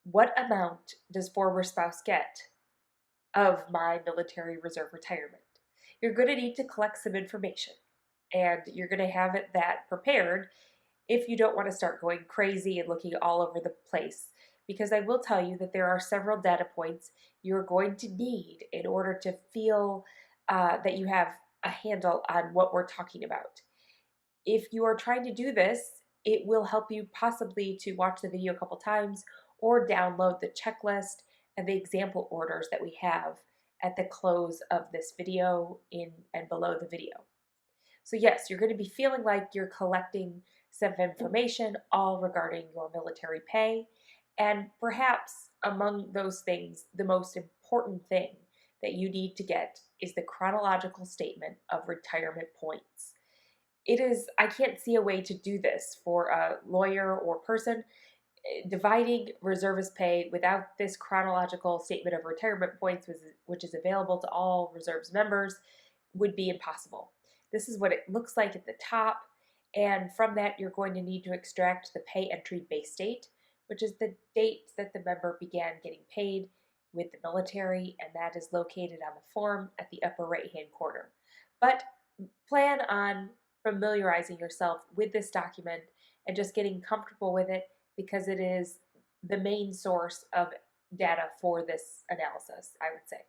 what amount does former spouse get of my military reserve retirement? You're going to need to collect some information, and you're going to have that prepared if you don't want to start going crazy and looking all over the place. Because I will tell you that there are several data points you're going to need in order to feel that you have a handle on what we're talking about. If you are trying to do this, it will help you possibly to watch the video a couple times or download the checklist and the example orders that we have at the close of this video in and below the video. So yes, you're going to be feeling like you're collecting some information all regarding your military pay. And perhaps among those things, the most important thing that you need to get is the chronological statement of retirement points. I can't see a way to do this for a lawyer or person. Dividing reservist pay without this chronological statement of retirement points, which is available to all reserves members, would be impossible. This is what it looks like at the top, and from that you're going to need to extract the pay entry base date, which is the date that the member began getting paid with the military, and that is located on the form at the upper right-hand corner. But plan on familiarizing yourself with this document and just getting comfortable with it, because it is the main source of data for this analysis, I would say.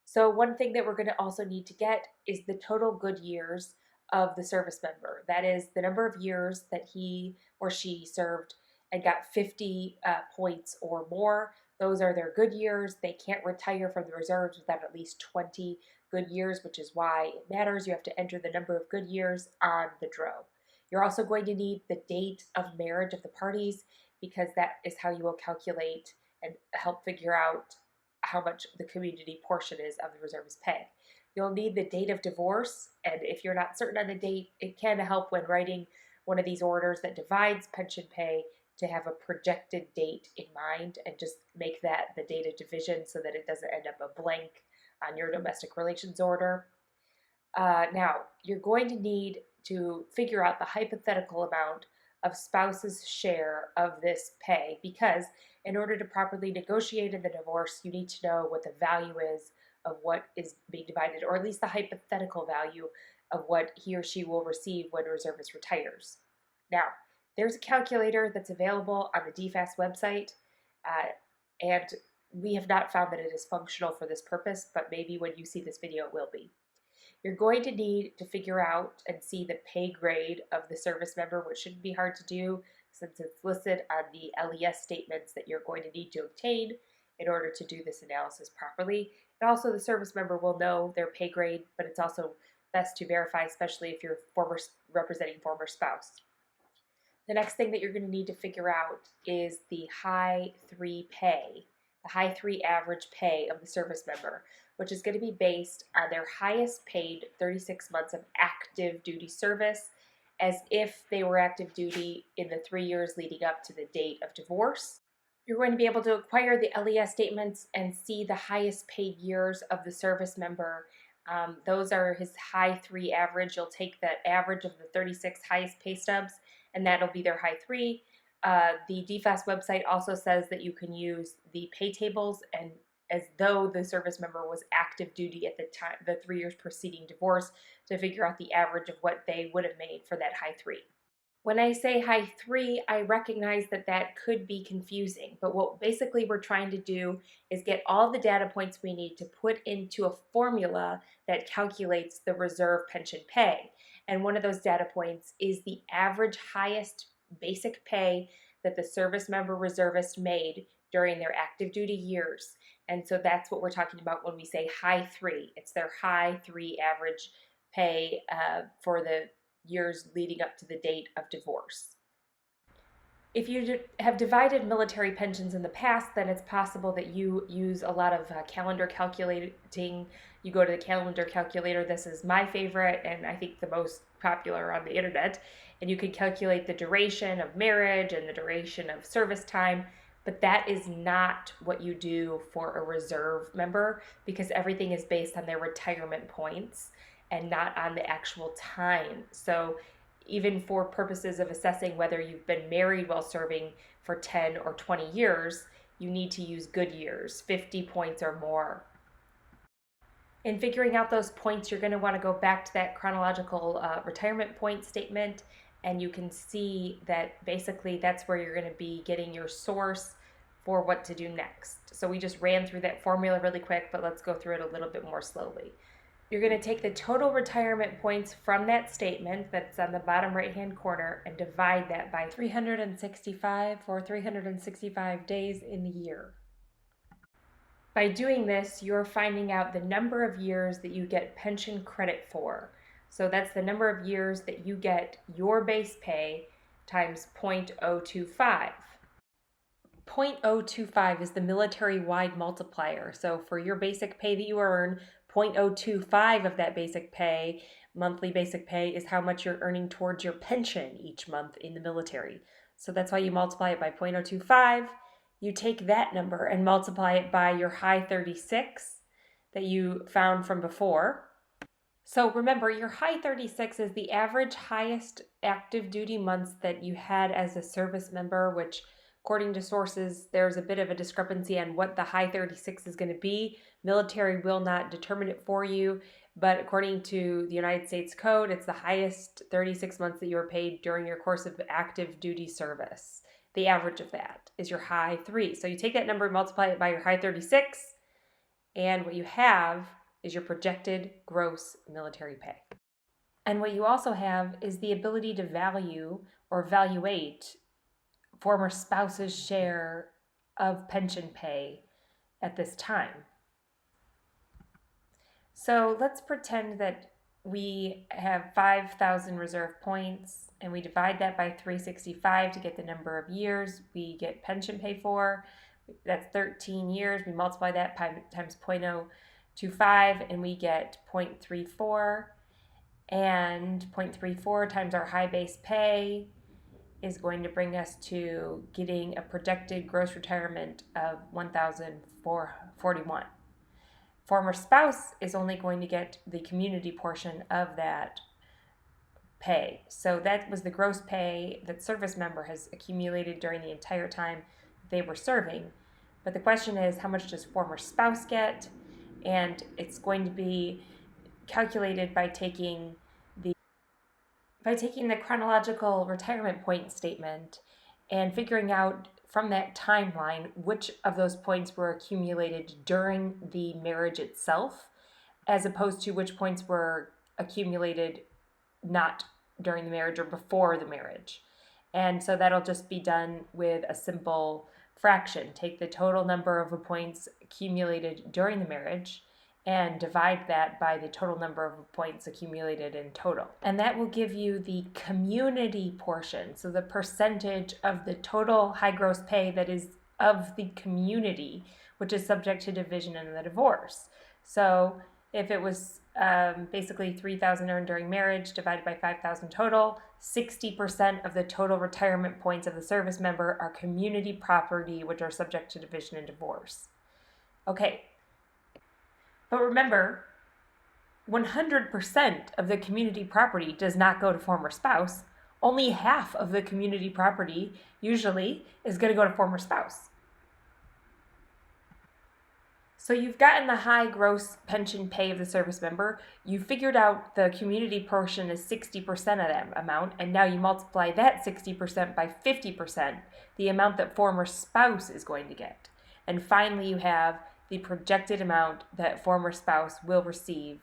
So one thing that we're going to also need to get is the total good years of the service member. That is the number of years that he or she served and got 50 points or more. Those are their good years. They can't retire from the reserves without at least 20 good years, which is why it matters. You have to enter the number of good years on the DRO. You're also going to need the date of marriage of the parties, because that is how you will calculate and help figure out how much the community portion is of the reservist pay. You'll need the date of divorce, and if you're not certain on the date, it can help when writing one of these orders that divides pension pay to have a projected date in mind and just make that the date of division so that it doesn't end up a blank on your domestic relations order. Now, you're going to need to figure out the hypothetical amount of spouse's share of this pay, because in order to properly negotiate in the divorce, you need to know what the value is of what is being divided, or at least the hypothetical value of what he or she will receive when a reservist retires. Now, there's a calculator that's available on the DFAS website, and we have not found that it is functional for this purpose, but maybe when you see this video it will be. You're going to need to figure out and see the pay grade of the service member, which shouldn't be hard to do since it's listed on the LES statements that you're going to need to obtain in order to do this analysis properly. And also the service member will know their pay grade, but it's also best to verify, especially if you're representing former spouse. The next thing that you're going to need to figure out is the high 3 pay, the high 3 average pay of the service member, which is going to be based on their highest paid 36 months of active duty service, as if they were active duty in the 3 years leading up to the date of divorce. You're going to be able to acquire the LES statements and see the highest paid years of the service member. Those are his high 3 average. You'll take the average of the 36 highest pay stubs, and that'll be their high 3. The DFAS website also says that you can use the pay tables and as though the service member was active duty at the time, the 3 years preceding divorce, to figure out the average of what they would have made for that high 3. When I say high 3, I recognize that that could be confusing, but what basically we're trying to do is get all the data points we need to put into a formula that calculates the reserve pension pay. And one of those data points is the average highest basic pay that the service member reservist made during their active duty years. And so that's what we're talking about when we say high 3. It's their high 3 average pay for the years leading up to the date of divorce. If you have divided military pensions in the past, then it's possible that you use a lot of calendar calculating. You go to the calendar calculator. This is my favorite and I think the most popular on the internet. And you can calculate the duration of marriage and the duration of service time. But that is not what you do for a reserve member, because everything is based on their retirement points and not on the actual time. So even for purposes of assessing whether you've been married while serving for 10 or 20 years, you need to use good years, 50 points or more. In figuring out those points, you're going to want to go back to that chronological retirement point statement, and you can see that basically that's where you're going to be getting your source for what to do next. So we just ran through that formula really quick, but let's go through it a little bit more slowly. You're going to take the total retirement points from that statement that's on the bottom right-hand corner and divide that by 365 for 365 days in the year. By doing this, you're finding out the number of years that you get pension credit for. So that's the number of years that you get your base pay times 0.025. 0.025 is the military-wide multiplier. So for your basic pay that you earn, 0.025 of that basic pay, monthly basic pay, is how much you're earning towards your pension each month in the military. So that's why you multiply it by 0.025. You take that number and multiply it by your high 36 that you found from before. So remember, your high 36 is the average highest active duty months that you had as a service member, which according to sources, there's a bit of a discrepancy on what the high 36 is going to be. Military will not determine it for you, but according to the United States Code, it's the highest 36 months that you were paid during your course of active duty service. The average of that is your high 3. So you take that number and multiply it by your high 36, and what you have is your projected gross military pay. And what you also have is the ability to value or evaluate former spouse's share of pension pay at this time. So let's pretend that we have 5,000 reserve points and we divide that by 365 to get the number of years we get pension pay for. That's 13 years. We multiply that times 0.025 and we get 0.34. And 0.34 times our high base pay is going to bring us to getting a projected gross retirement of $1,441. Former spouse is only going to get the community portion of that pay. So that was the gross pay that service member has accumulated during the entire time they were serving. But the question is, how much does former spouse get? And it's going to be calculated by taking the chronological retirement point statement and figuring out from that timeline which of those points were accumulated during the marriage itself, as opposed to which points were accumulated not during the marriage or before the marriage. And so that'll just be done with a simple fraction. Take the total number of points accumulated during the marriage and divide that by the total number of points accumulated in total. And that will give you the community portion, so the percentage of the total high gross pay that is of the community, which is subject to division in the divorce. So if it was basically 3,000 earned during marriage divided by 5,000 total, 60% of the total retirement points of the service member are community property, which are subject to division and divorce. Okay. But remember, 100% of the community property does not go to former spouse. Only half of the community property usually is going to go to former spouse. So you've gotten the high gross pension pay of the service member. You figured out the community portion is 60% of that amount, and now you multiply that 60% by 50%, the amount that former spouse is going to get. And finally, you have the projected amount that former spouse will receive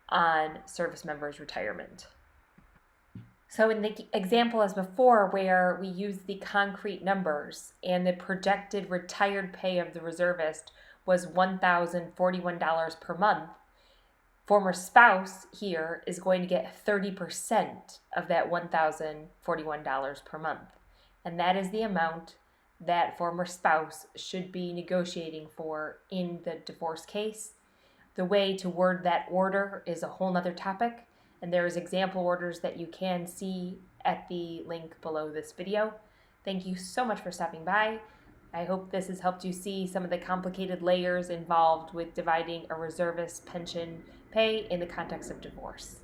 on service member's retirement. So in the example as before, where we use the concrete numbers and the projected retired pay of the reservist was $1,041 per month, former spouse here is going to get 30% of that $1,041 per month. And that is the amount that former spouse should be negotiating for in the divorce case. The way to word that order is a whole nother topic, and there's example orders that you can see at the link below this video. Thank you so much for stopping by. I hope this has helped you see some of the complicated layers involved with dividing a reservist pension pay in the context of divorce.